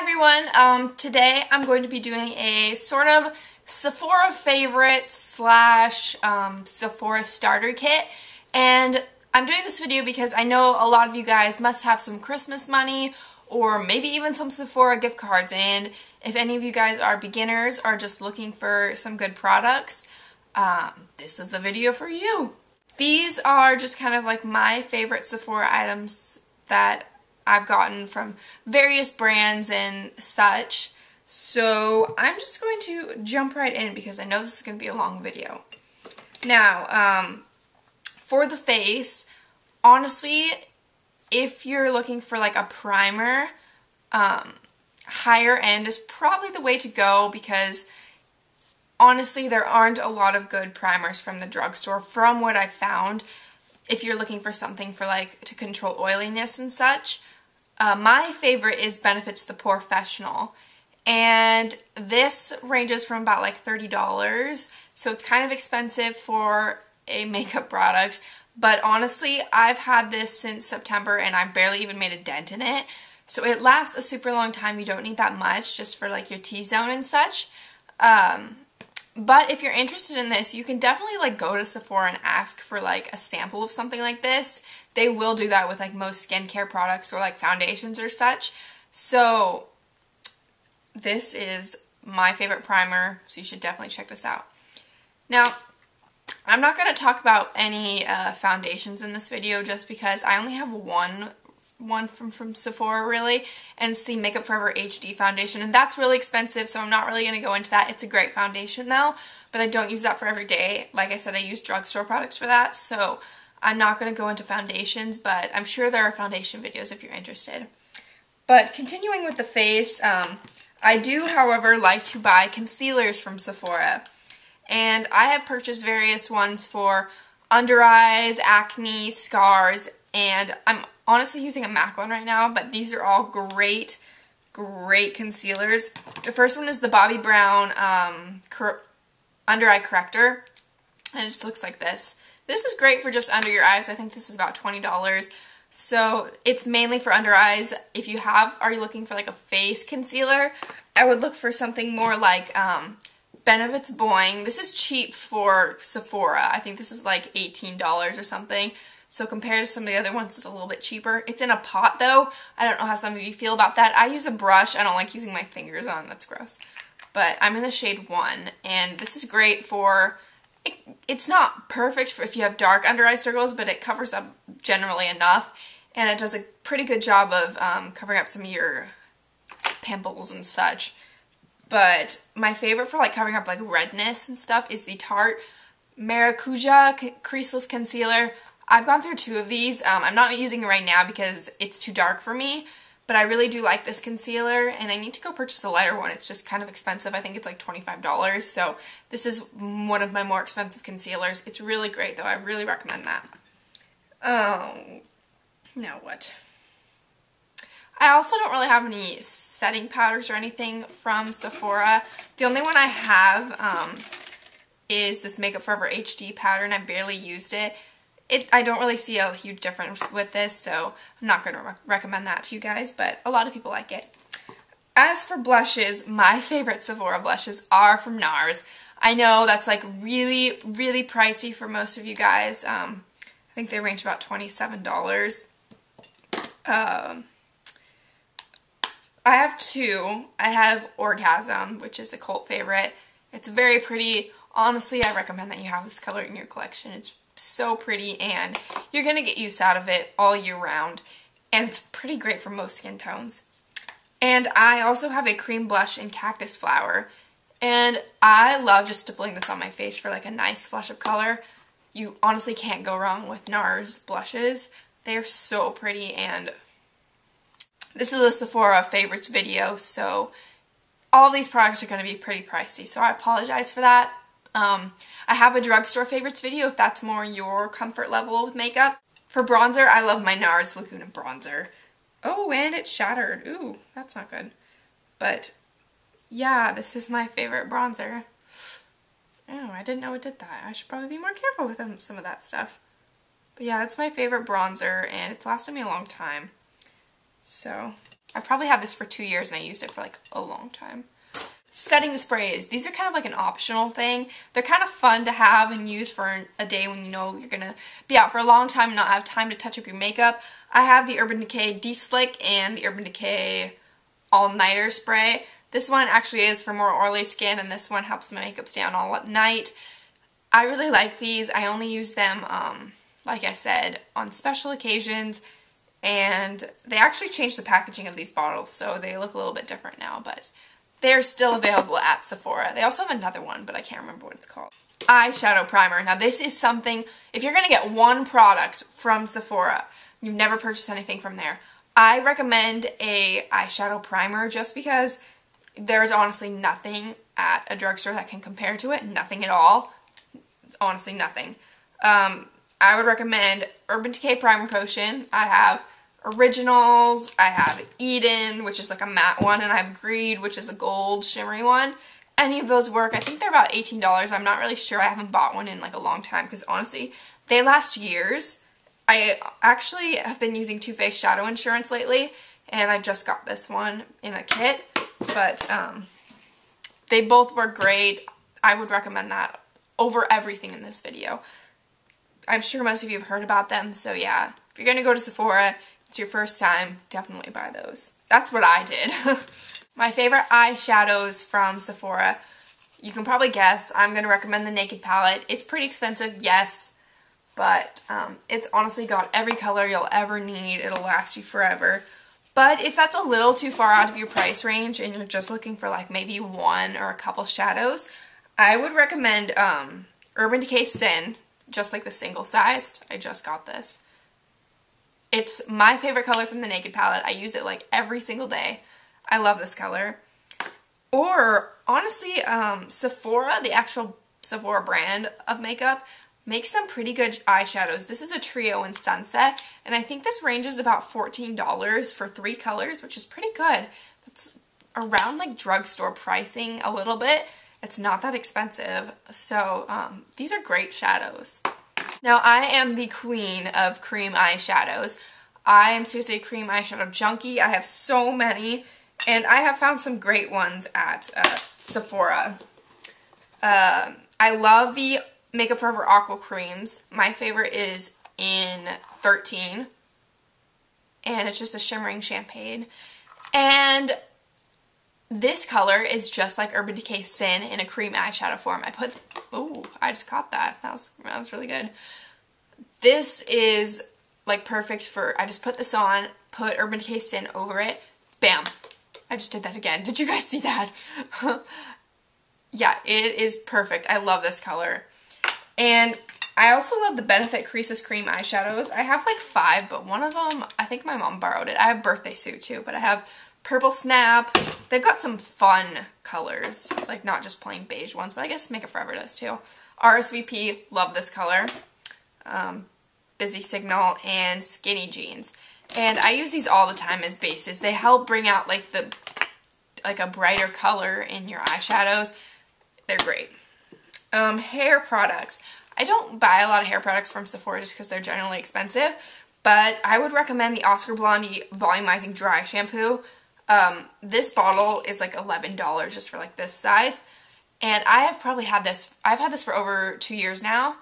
Hi everyone, today I'm going to be doing a sort of Sephora favorite slash Sephora Starter Kit, and I'm doing this video because I know a lot of you guys must have some Christmas money or maybe even some Sephora gift cards, and if any of you guys are beginners or just looking for some good products, this is the video for you. These are just kind of like my favorite Sephora items that I've gotten from various brands and such. So I'm just going to jump right in because I know this is going to be a long video. Now, for the face, honestly, if you're looking for like a primer, higher end is probably the way to go because honestly there aren't a lot of good primers from the drugstore from what I've found if you're looking for something for like to control oiliness and such. My favorite is Benefit's the Porefessional, and this ranges from about like $30, so it's kind of expensive for a makeup product, but honestly I've had this since September and I barely even made a dent in it, so it lasts a super long time. You don't need that much just for like your T-zone and such. But if you're interested in this, you can definitely like go to Sephora and ask for like a sample of something like this. They will do that with like most skincare products or like foundations or such. So this is my favorite primer, so you should definitely check this out. Now, I'm not going to talk about any foundations in this video just because I only have one from Sephora really, and it's the Makeup Forever HD foundation, and that's really expensive, so I'm not really going to go into that. It's a great foundation though, but I don't use that for every day. Like I said, I use drugstore products for that, so I'm not going to go into foundations, but I'm sure there are foundation videos if you're interested. But continuing with the face, I do, however, like to buy concealers from Sephora, and I have purchased various ones for under eyes, acne, scars, and I'm honestly using a MAC one right now, but these are all great concealers. The first one is the Bobbi Brown Under Eye Corrector, and it just looks like this. This is great for just under your eyes. I think this is about $20. So it's mainly for under eyes. If you are you looking for like a face concealer, I would look for something more like Benefit's Boing. This is cheap for Sephora. I think this is like $18 or something. So compared to some of the other ones, it's a little bit cheaper. It's in a pot though. I don't know how some of you feel about that. I use a brush. I don't like using my fingers on. That's gross. But I'm in the shade 1, and this is great for, it's not perfect for if you have dark under eye circles, but it covers up generally enough, and it does a pretty good job of covering up some of your pimples and such. But my favorite for like covering up like redness and stuff is the Tarte Maracuja Creaseless Concealer. I've gone through 2 of these. I'm not using it right now because it's too dark for me, but I really do like this concealer, and I need to go purchase a lighter one. It's just kind of expensive. I think it's like $25, so this is one of my more expensive concealers. It's really great though. I really recommend that. Oh, now what? I also don't really have any setting powders or anything from Sephora. The only one I have is this Makeup Forever HD powder, and I barely used it. I don't really see a huge difference with this, so I'm not going to recommend that to you guys, but a lot of people like it. As for blushes, my favorite Sephora blushes are from NARS. I know that's like really pricey for most of you guys. I think they range about $27. I have 2. I have Orgasm, which is a cult favorite. It's very pretty. Honestly, I recommend that you have this color in your collection. It's so pretty, and you're gonna get use out of it all year round, and it's pretty great for most skin tones. And I also have a cream blush in Cactus Flower, and I love just stippling this on my face for like a nice flush of color. You honestly can't go wrong with NARS blushes. They're so pretty, and this is a Sephora favorites video, so all of these products are going to be pretty pricey, so I apologize for that. I have a drugstore favorites video if that's more your comfort level with makeup. For bronzer, I love my NARS Laguna bronzer. Oh, and it shattered. Ooh, that's not good. But yeah, this is my favorite bronzer. Oh, I didn't know it did that. I should probably be more careful with some of that stuff. But yeah, it's my favorite bronzer, and it's lasted me a long time. So I've probably had this for 2 years and I used it for like a long time. Setting sprays. These are kind of like an optional thing. They're kind of fun to have and use for a day when you know you're going to be out for a long time and not have time to touch up your makeup. I have the Urban Decay De-Slick and the Urban Decay All-Nighter Spray. This one actually is for more oily skin, and this one helps my makeup stay on all at night. I really like these. I only use them, like I said, on special occasions, and they actually changed the packaging of these bottles, so they look a little bit different now, but they're still available at Sephora. They also have another one, but I can't remember what it's called. Eyeshadow primer. Now this is something, if you're going to get one product from Sephora, you've never purchased anything from there, I recommend a eyeshadow primer just because there's honestly nothing at a drugstore that can compare to it. Nothing at all. Honestly, nothing. I would recommend Urban Decay Primer Potion. I have Originals. I have Eden, which is like a matte one, and I have Greed, which is a gold shimmery one. Any of those work. I think they're about $18. I'm not really sure. I haven't bought one in like a long time because honestly, they last years. I actually have been using Too Faced Shadow Insurance lately, and I just got this one in a kit, but they both work great. I would recommend that over everything in this video. I'm sure most of you have heard about them, so yeah, if you're going to go to Sephora, it's your first time, definitely buy those. That's what I did. My favorite eyeshadows from Sephora, you can probably guess, I'm going to recommend the Naked palette. It's pretty expensive, yes, but it's honestly got every color you'll ever need. It'll last you forever. But if that's a little too far out of your price range and you're just looking for like maybe one or a couple shadows, I would recommend Urban Decay Sin, just like the single sized. I just got this. It's my favorite color from the Naked palette. I use it like every single day. I love this color. Or honestly, Sephora, the actual Sephora brand of makeup, makes some pretty good eyeshadows. This is a trio in Sunset, and I think this ranges about $14 for 3 colors, which is pretty good. That's around like drugstore pricing a little bit. It's not that expensive, so these are great shadows. Now, I am the queen of cream eyeshadows. I am seriously a cream eyeshadow junkie. I have so many, and I have found some great ones at Sephora. I love the Makeup Forever Aqua creams. My favorite is in 13, and it's just a shimmering champagne. And this color is just like Urban Decay Sin in a cream eyeshadow form. I just caught that. That was really good. This is like perfect for, I just put this on, put Urban Decay Sin over it, bam. I just did that again. Did you guys see that? Yeah, it is perfect. I love this color. And I also love the Benefit Creaseless Cream eyeshadows. I have like 5, but one of them, I think my mom borrowed it. I have Birthday Suit too, but I have Purple Snap. They've got some fun colors, like not just plain beige ones, but I guess Makeup Forever does too. RSVP, love this color. Busy Signal, and Skinny Jeans. And I use these all the time as bases. They help bring out like a brighter color in your eyeshadows. They're great. Hair products. I don't buy a lot of hair products from Sephora just because they're generally expensive, but I would recommend the Oscar Blandi Volumizing Dry Shampoo. This bottle is like $11 just for like this size, and I have probably had this, I've had this for over 2 years now,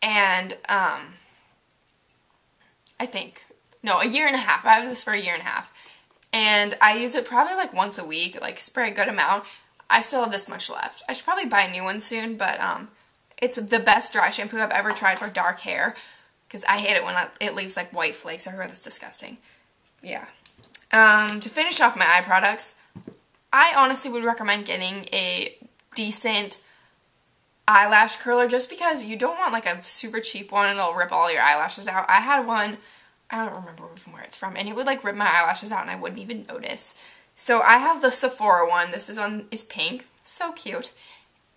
and I think, no, a year and a half. I have this for a year and a half, and I use it probably like once a week, like spray a good amount. I still have this much left. I should probably buy a new one soon, but it's the best dry shampoo I've ever tried for dark hair, because I hate it when it leaves like white flakes everywhere. That's disgusting. Yeah. To finish off my eye products, I honestly would recommend getting a decent eyelash curler just because you don't want like a super cheap one and it'll rip all your eyelashes out. I had one, I don't remember from where it's from, and it would like rip my eyelashes out and I wouldn't even notice. So I have the Sephora one. This is pink. So cute.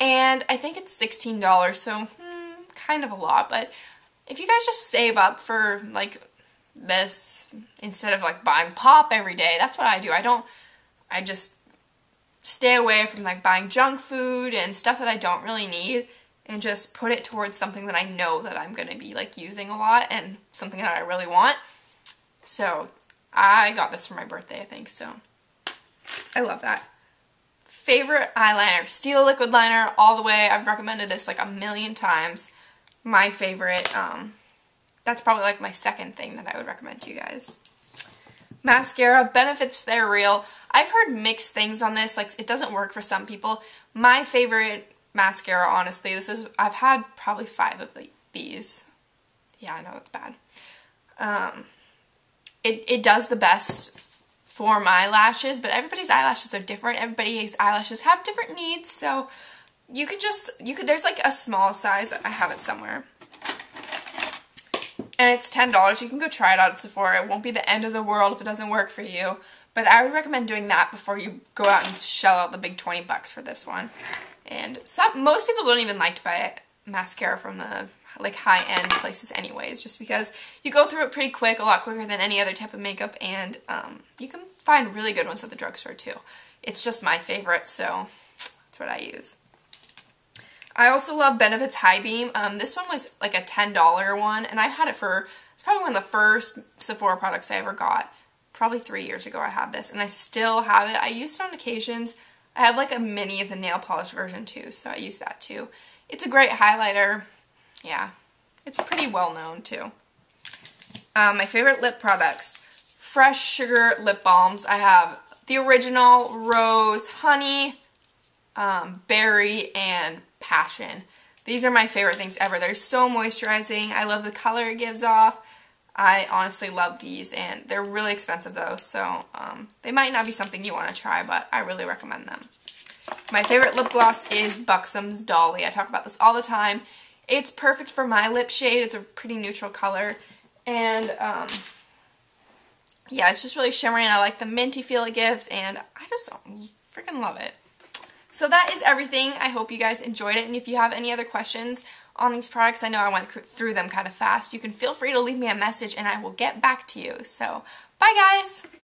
And I think it's $16, so kind of a lot, but if you guys just save up for like this instead of like buying pop every day, that's what I do. I just stay away from like buying junk food and stuff that I don't really need and just put it towards something that I know that I'm going to be like using a lot and something that I really want. So I got this for my birthday, I think, so I love that. Favorite eyeliner, Stila liquid liner all the way. I've recommended this like a million times. My favorite, that's probably like my second thing that I would recommend to you guys. Mascara, Benefits They're Real. I've heard mixed things on this, like it doesn't work for some people. My favorite mascara, honestly, I've had probably 5 of these. Yeah, I know it's bad. It does the best for my lashes, but everybody's eyelashes are different. Everybody's eyelashes have different needs, so there's like a small size, I have it somewhere. And it's $10. You can go try it out at Sephora. It won't be the end of the world if it doesn't work for you, but I would recommend doing that before you go out and shell out the big 20 bucks for this one. And most people don't even like to buy mascara from the like high-end places anyways, just because you go through it pretty quick, a lot quicker than any other type of makeup, and you can find really good ones at the drugstore too. It's just my favorite, so that's what I use. I also love Benefits High Beam. This one was like a $10 one, and I've had it it's probably one of the first Sephora products I ever got. Probably 3 years ago I had this, and I still have it. I use it on occasions. I have like a mini of the nail polish version too, so I use that too. It's a great highlighter. Yeah, it's pretty well known too. My favorite lip products, Fresh Sugar Lip Balms. I have the original, Rose, Honey, Berry, and Passion. These are my favorite things ever. They're so moisturizing. I love the color it gives off. I honestly love these, and they're really expensive though, so they might not be something you want to try, but I really recommend them. My favorite lip gloss is Buxom's Dolly. I talk about this all the time. It's perfect for my lip shade. It's a pretty neutral color, and yeah, it's just really shimmery, and I like the minty feel it gives, and I just freaking love it. So that is everything. I hope you guys enjoyed it, and if you have any other questions on these products, I know I went through them kind of fast, you can feel free to leave me a message and I will get back to you. So, bye guys!